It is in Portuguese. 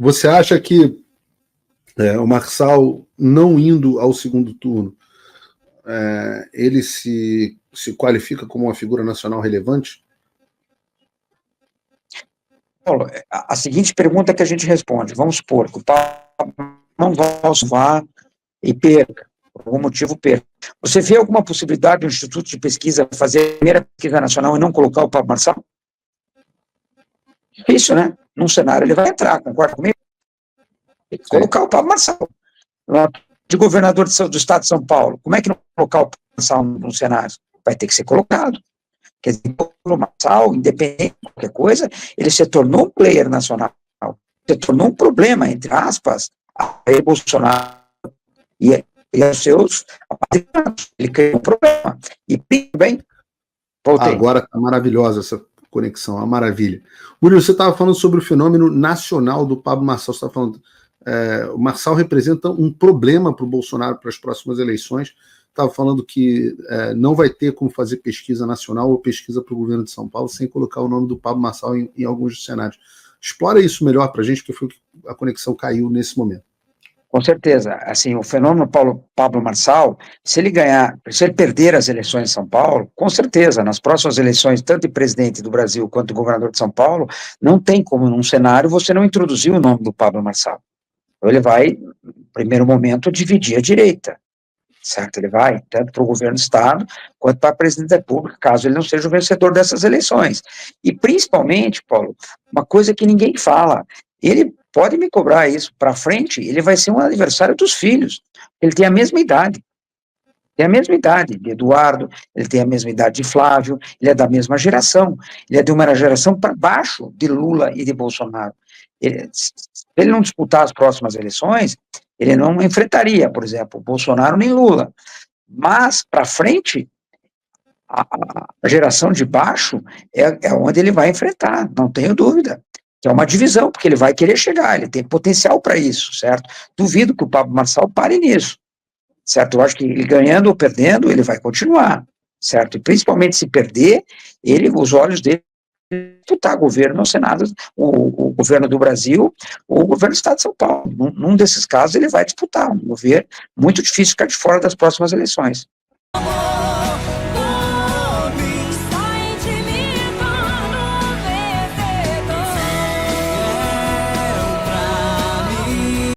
Você acha que o Marçal não indo ao segundo turno, ele se qualifica como uma figura nacional relevante? Paulo, a seguinte pergunta que a gente responde, vamos supor que o Pablo não vai salvar e perca, por algum motivo perca. Você vê alguma possibilidade do Instituto de Pesquisa fazer a primeira pesquisa nacional e não colocar o Pablo Marçal? Isso, né? Num cenário ele vai entrar, concorda comigo? Tem que colocar o Pablo Marçal. De governador do estado de São Paulo, como é que não colocar o Pablo Marçal no cenário? Vai ter que ser colocado. Quer dizer, o Marçal, independente de qualquer coisa, ele se tornou um player nacional, se tornou um problema, entre aspas, a Bolsonaro e os seus apadrinhados. Ele criou um problema. E bem, voltei. Agora está maravilhosa essa conexão, uma maravilha. Murilo, você estava falando sobre o fenômeno nacional do Pablo Marçal, você estava falando, o Marçal representa um problema para o Bolsonaro para as próximas eleições, estava falando que não vai ter como fazer pesquisa nacional ou pesquisa para o governo de São Paulo sem colocar o nome do Pablo Marçal em alguns dos cenários. Explora isso melhor para a gente, porque foi que a conexão caiu nesse momento. Com certeza, assim, o fenômeno Pablo Marçal, se ele perder as eleições em São Paulo, com certeza, nas próximas eleições, tanto de presidente do Brasil quanto de governador de São Paulo, não tem como, num cenário, você não introduzir o nome do Pablo Marçal. Então ele vai, no primeiro momento, dividir a direita, certo? Ele vai, tanto para o governo do Estado, quanto para a presidente da República, caso ele não seja o vencedor dessas eleições. E, principalmente, Paulo, uma coisa que ninguém fala, ele pode me cobrar isso para frente, ele vai ser um adversário dos filhos. Ele tem a mesma idade. Tem a mesma idade de Eduardo, ele tem a mesma idade de Flávio, ele é da mesma geração. Ele é de uma geração para baixo de Lula e de Bolsonaro. Se ele não disputar as próximas eleições, ele não enfrentaria, por exemplo, Bolsonaro nem Lula. Mas, para frente, a geração de baixo é onde ele vai enfrentar, não tenho dúvida. É uma divisão, porque ele vai querer chegar, ele tem potencial para isso, certo? Duvido que o Pablo Marçal pare nisso, certo? Eu acho que ele ganhando ou perdendo, ele vai continuar, certo? E principalmente se perder, os olhos dele disputar governo no Senado, o governo do Brasil ou o governo do Estado de São Paulo. Num desses casos ele vai disputar um governo muito difícil ficar de fora das próximas eleições.